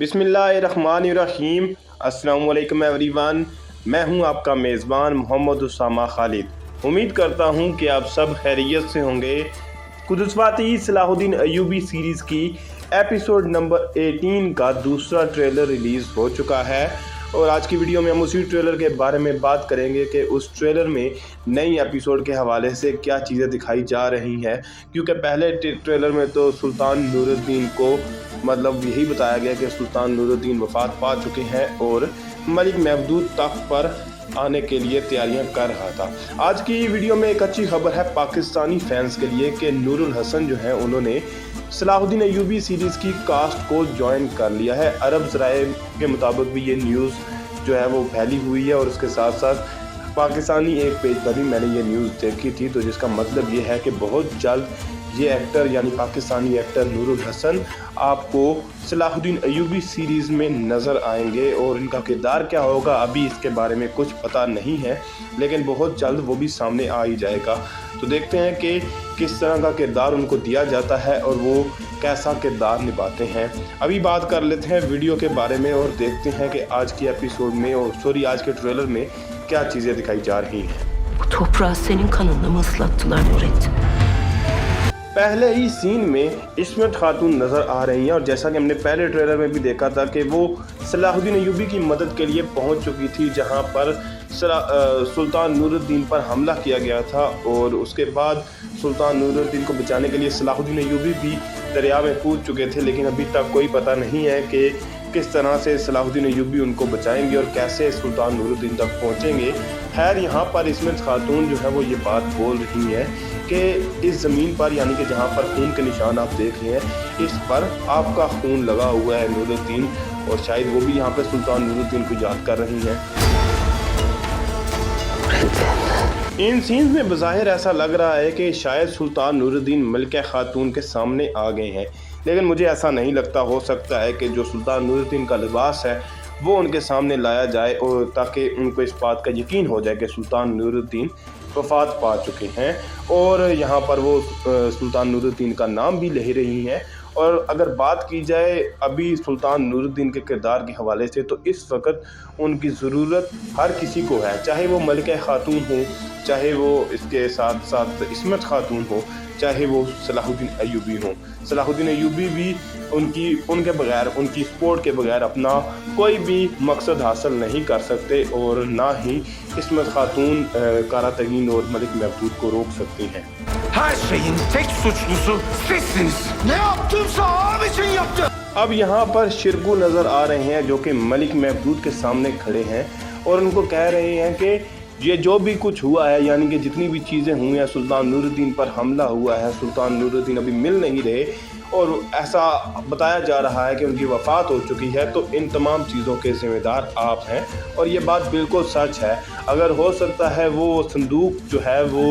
बिस्मिल्लाहिर्रहमानिर्रहीम। अस्सलाम वालेकुम एवरीवन। मैं हूं आपका मेज़बान मोहम्मद उसामा खालिद। उम्मीद करता हूं कि आप सब खैरियत से होंगे। कुदसवाती सलाहुद्दीन अय्यूबी सीरीज़ की एपिसोड नंबर 18 का दूसरा ट्रेलर रिलीज़ हो चुका है और आज की वीडियो में हम उसी ट्रेलर के बारे में बात करेंगे कि उस ट्रेलर में नई एपिसोड के हवाले से क्या चीज़ें दिखाई जा रही हैं। क्योंकि पहले ट्रेलर में तो सुल्तान नूरुद्दीन को मतलब यही बताया गया कि सुल्तान नूरुद्दीन वफ़ात पा चुके हैं और मलिक महमूद तख्त पर आने के लिए तैयारियां कर रहा था। आज की वीडियो में एक अच्छी खबर है पाकिस्तानी फैंस के लिए कि नूरुल हसन जो है उन्होंने सलाहुद्दीन अय्यूबी सीरीज़ की कास्ट को ज्वाइन कर लिया है। अरब ज़राए के मुताबिक भी ये न्यूज़ जो है वो फैली हुई है और उसके साथ साथ पाकिस्तानी एक पेज पर भी मैंने ये न्यूज़ देखी थी। तो जिसका मतलब ये है कि बहुत जल्द ये एक्टर यानी पाकिस्तानी एक्टर नूरुल हसन आपको सलाहुद्दीन अय्यूबी सीरीज़ में नज़र आएंगे और इनका किरदार क्या होगा अभी इसके बारे में कुछ पता नहीं है, लेकिन बहुत जल्द वो भी सामने आ ही जाएगा। तो देखते हैं कि किस तरह का किरदार उनको दिया जाता है और वो कैसा किरदार निभाते हैं। अभी बात कर लेते हैं वीडियो के बारे में और देखते हैं कि आज की एपिसोड में और आज के ट्रेलर में क्या चीज़ें दिखाई जा रही हैं। Toprağı senin kanınla mı ıslattılar Nurettin? पहले ही सीन में इस्मत खातून नज़र आ रही हैं और जैसा कि हमने पहले ट्रेलर में भी देखा था कि वो सलाहुद्दीन अय्यूबी की मदद के लिए पहुंच चुकी थी, जहां पर सुल्तान नूरुद्दीन पर हमला किया गया था और उसके बाद सुल्तान नूरुद्दीन को बचाने के लिए सलाहुद्दीन अय्यूबी भी दरिया में कूद चुके थे। लेकिन अभी तक कोई पता नहीं है कि किस तरह से सलाहुद्दीन अय्यूबी उनको बचाएंगे और कैसे सुल्तान नूरुद्दीन तक पहुंचेंगे। खैर यहाँ पर इस्मत खातून जो है वो ये बात बोल रही है कि इस ज़मीन पर यानी कि जहाँ पर खून के निशान आप देख रहे हैं इस पर आपका खून लगा हुआ है नूरुद्दीन, और शायद वो भी यहाँ पर सुल्तान नूरुद्दीन को याद कर रही हैं। इन सीन्स में बज़ाहिर ऐसा लग रहा है कि शायद सुल्तान नूरुद्दीन मलिका खातून के सामने आ गए हैं, लेकिन मुझे ऐसा नहीं लगता। हो सकता है कि जो सुल्तान नूरुद्दीन का लिबास है वो उनके सामने लाया जाए और ताकि उनको इस बात का यकीन हो जाए कि सुल्तान नूरुद्दीन वफ़ात पा चुके हैं। और यहाँ पर वो सुल्तान नूरुद्दीन का नाम भी ले रही हैं। और अगर बात की जाए अभी सुल्तान नूरुद्दीन के किरदार के हवाले से तो इस वक्त उनकी ज़रूरत हर किसी को है, चाहे वो मलिका खातून हो, चाहे वो इसके साथ साथ इस्मत खातून हो, चाहे वो सलाहुद्दीन अय्यूबी हो। सलाहुद्दीन अय्यूबी भी उनके बगैर उनकी सपोर्ट के बगैर अपना कोई भी मकसद हासिल नहीं कर सकते और ना ही इस्मत खातून कारा तगीन और मलिक महमूद को रोक सकती हैं। Her şeyin tek suçlusu sizsiniz. Ne yaptımsa ağam için yaptım. अब यहाँ पर शिरकू नज़र आ रहे हैं जो कि मलिक महमूद के सामने खड़े हैं और उनको कह रहे हैं कि ये जो भी कुछ हुआ है यानी कि जितनी भी चीज़ें हुई हैं, सुल्तान नूरुद्दीन पर हमला हुआ है, सुल्तान नूरुद्दीन अभी मिल नहीं रहे और ऐसा बताया जा रहा है कि उनकी वफ़ात हो चुकी है, तो इन तमाम चीज़ों के ज़िम्मेदार आप हैं। और ये बात बिल्कुल सच है। अगर हो सकता है वो संदूक जो है वो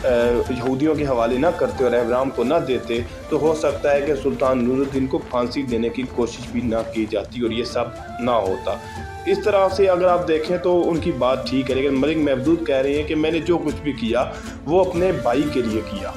यहूदियों के हवाले ना करते और अहराम को ना देते, तो हो सकता है कि सुल्तान नूरुद्दीन को फांसी देने की कोशिश भी ना की जाती और ये सब ना होता। इस तरह से अगर आप देखें तो उनकी बात ठीक है, लेकिन मलिक महमूद कह रहे हैं कि मैंने जो कुछ भी किया वो अपने भाई के लिए किया।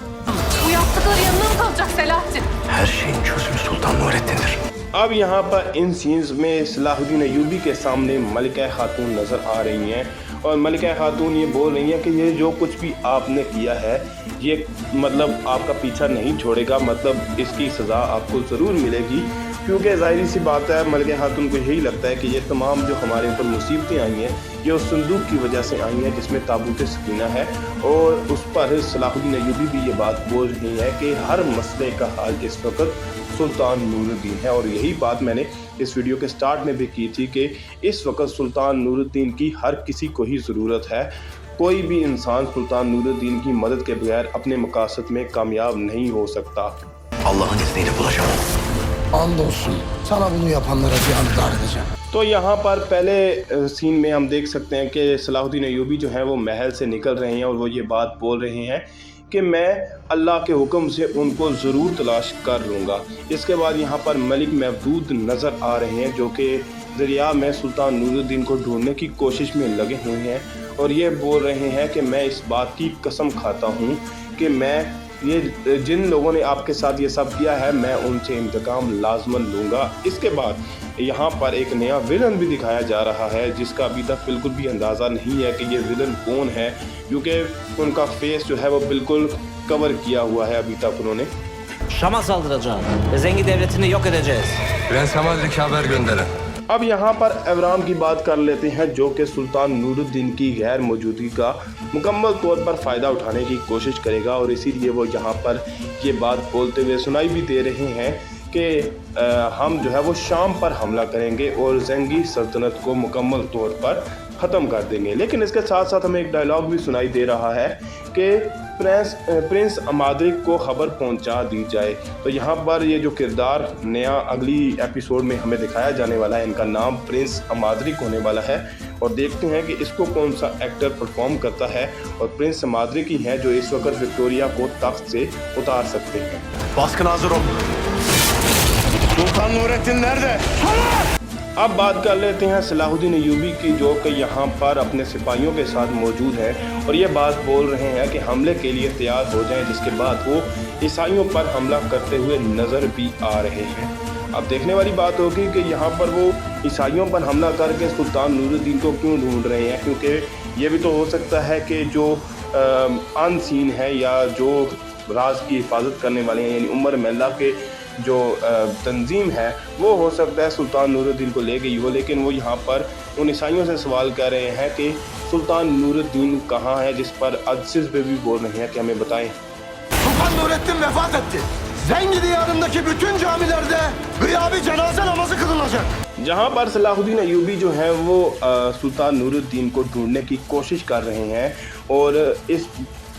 Bu yaptıkları yanına mı kalacak Selahattin? Her şeyin çözümü Sultan Nurettin'dir. अब यहाँ पर इन सीन्स में सलाहुद्दीन अय्यूबी के सामने मलिका खातून नज़र आ रही हैं और मलिका खातून ये बोल रही हैं कि ये जो कुछ भी आपने किया है ये मतलब आपका पीछा नहीं छोड़ेगा, मतलब इसकी सज़ा आपको ज़रूर मिलेगी। क्योंकि ज़ाहिर सी बात है मलिका खातून को यही लगता है कि ये तमाम जो हमारे ऊपर मुसीबतें आई हैं ये उस संदूक की वजह से आई हैं जिसमें ताबूत सकीना है, और उस पर सलाहुद्दीन अय्यूबी भी ये बात बोल रही है कि हर मसले का हल इस वक्त सुल्तान नूरुद्दीन है। और यही बात मैंने इस वीडियो के स्टार्ट में भी की थी कि इस वक्त सुल्तान नूरुद्दीन की हर किसी को ही ज़रूरत है। कोई भी इंसान सुल्तान नूरुद्दीन की मदद के बगैर अपने मकासद में कामयाब नहीं हो सकता। Allah'ın izniyle bulacağım. Andolsun sana bunu yapanlara cihanlar edeceğim. तो यहाँ पर पहले सीन में हम देख सकते हैं कि सलाहुद्दीन अय्यूबी जो है वो महल से निकल रहे हैं और वो ये बात बोल रहे हैं कि मैं अल्लाह के हुक्म से उनको ज़रूर तलाश कर लूँगा। इसके बाद यहाँ पर मलिक महमूद नज़र आ रहे हैं जो कि दरिया में सुल्तान नूरुद्दीन को ढूंढने की कोशिश में लगे हुए हैं और ये बोल रहे हैं कि मैं इस बात की कसम खाता हूँ कि मैं ये जिन लोगों ने आपके साथ ये सब किया है मैं उनसे इंतकाम लाजमन लूँगा। इसके बाद यहाँ पर एक नया विलन भी दिखाया जा रहा है जिसका अभी तक बिल्कुल भी अंदाज़ा नहीं है कि ये विलन कौन है, क्योंकि उनका फेस जो है वो बिल्कुल कवर किया हुआ है अभी तक उन्होंने। Şam'a saldıracağız ve Zengi devletini yok edeceğiz. Prens Hamallik'e haber gönderin. अब यहाँ पर एवराम की बात कर लेते हैं जो कि सुल्तान नूरुद्दीन की गैर मौजूदगी का मुकम्मल तौर पर फ़ायदा उठाने की कोशिश करेगा और इसीलिए वो यहाँ पर ये बात बोलते हुए सुनाई भी दे रहे हैं कि हम जो है वो शाम पर हमला करेंगे और ज़ंगी सल्तनत को मुकम्मल तौर पर ख़त्म कर देंगे। लेकिन इसके साथ साथ हमें एक डायलॉग भी सुनाई दे रहा है कि प्रिंस अमाद्रिक को खबर पहुंचा दी जाए। तो यहाँ पर ये जो किरदार नया अगली एपिसोड में हमें दिखाया जाने वाला है, इनका नाम प्रिंस अमाद्रिक होने वाला है और देखते हैं कि इसको कौन सा एक्टर परफॉर्म करता है। और प्रिंस अमाद्रिक ही हैं जो इस वक्त विक्टोरिया को तख्त से उतार सकते हैं। Baskın hazır ol. Sultan Nurettin nerede? अब बात कर लेते हैं सलाहुद्दीन अय्यूबी की जो कि यहाँ पर अपने सिपाहियों के साथ मौजूद हैं और ये बात बोल रहे हैं कि हमले के लिए तैयार हो जाएं, जिसके बाद वो ईसाइयों पर हमला करते हुए नज़र भी आ रहे हैं। अब देखने वाली बात होगी कि यहाँ पर वो ईसाइयों पर हमला करके सुल्तान नूरुद्दीन को क्यों ढूंढ रहे हैं, क्योंकि ये भी तो हो सकता है कि जो अनसीन है या जो राज की हिफाजत करने वाले हैं यानी उमर मेला के जो तंजीम है वो हो सकता है सुल्तान नूरुद्दीन को ले गई हो। लेकिन वो यहाँ पर उन ईसाइयों से सवाल कर रहे हैं कि सुल्तान नूरुद्दीन कहाँ है, जिस पर अजीज पे भी बोल रहे हैं कि हमें बताएं। Sultan Nurettin vefat etti. Zengi diyarındaki bütün camilerde gıyabi cenaze namazı kılınacak. जहाँ पर सलाहुद्दीन अय्यूबी जो है वो सुल्तान नूरुद्दीन को ढूंढने की कोशिश कर रहे हैं और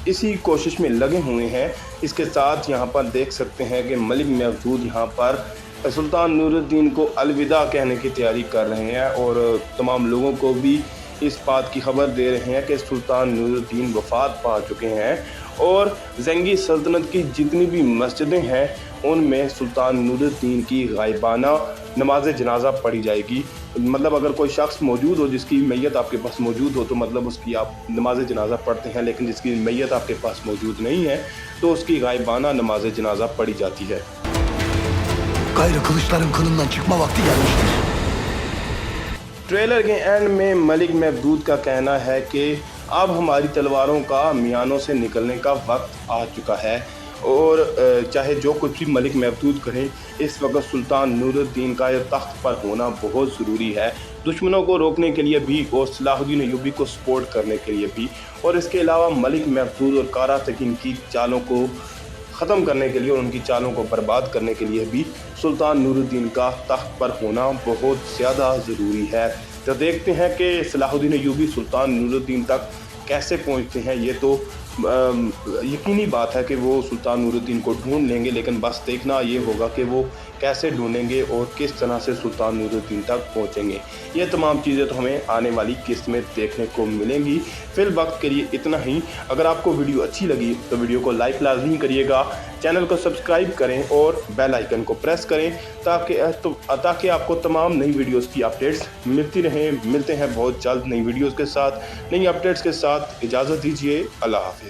इसी कोशिश में लगे हुए हैं। इसके साथ यहाँ पर देख सकते हैं कि मलिक महमूद यहाँ पर सुल्तान नूरुद्दीन को अलविदा कहने की तैयारी कर रहे हैं और तमाम लोगों को भी इस बात की खबर दे रहे हैं कि सुल्तान नूरुद्दीन वफ़ात पा चुके हैं और ज़ंगी सल्तनत की जितनी भी मस्जिदें हैं उनमें सुल्तान नूरुद्दीन की गायबाना नमाज जनाजा पढ़ी जाएगी। मतलब अगर कोई शख्स मौजूद हो जिसकी मैयत आपके पास मौजूद हो तो मतलब उसकी आप नमाज जनाजा पढ़ते हैं, लेकिन जिसकी मैयत आपके पास मौजूद नहीं है तो उसकी गायबाना नमाज जनाजा पढ़ी जाती है। Gayrı kılıçların kınından çıkma vakti gelmiştir. Trailer के एंड में मलिक महमूद का कहना है कि अब हमारी तलवारों का मियानों से निकलने का वक्त आ चुका है और चाहे जो कुछ भी मलिक महमूद करें इस वक्त सुल्तान नूरुद्दीन का तख्त पर होना बहुत ज़रूरी है, दुश्मनों को रोकने के लिए भी और सलाहुद्दीन अय्यूबी को सपोर्ट करने के लिए भी, और इसके अलावा मलिक महमूद और कारा तकीन की चालों को ख़त्म करने के लिए और उनकी चालों को बर्बाद करने के लिए भी सुल्तान नूरुद्दीन का तख्त पर होना बहुत ज़्यादा ज़रूरी है। तो देखते हैं कि सलाहुद्दीन अय्यूबी सुल्तान नूरुद्दीन तक कैसे पहुंचते हैं। ये तो यकीनी बात है कि वो सुल्तान नूरुद्दीन को ढूंढ लेंगे, लेकिन बस देखना ये होगा कि वो कैसे ढूंढेंगे और किस तरह से सुल्तान नूरुद्दीन तक पहुंचेंगे। ये तमाम चीज़ें तो हमें आने वाली किस्त में देखने को मिलेंगी। फिल वक्त के लिए इतना ही। अगर आपको वीडियो अच्छी लगी तो वीडियो को लाइक लाजमी करिएगा, चैनल को सब्सक्राइब करें और बेल आइकन को प्रेस करें ताकि आपको तमाम नई वीडियोस की अपडेट्स मिलती रहें। मिलते हैं बहुत जल्द नई वीडियोस के साथ, नई अपडेट्स के साथ। इजाज़त दीजिए। अल्लाह हाफिज़।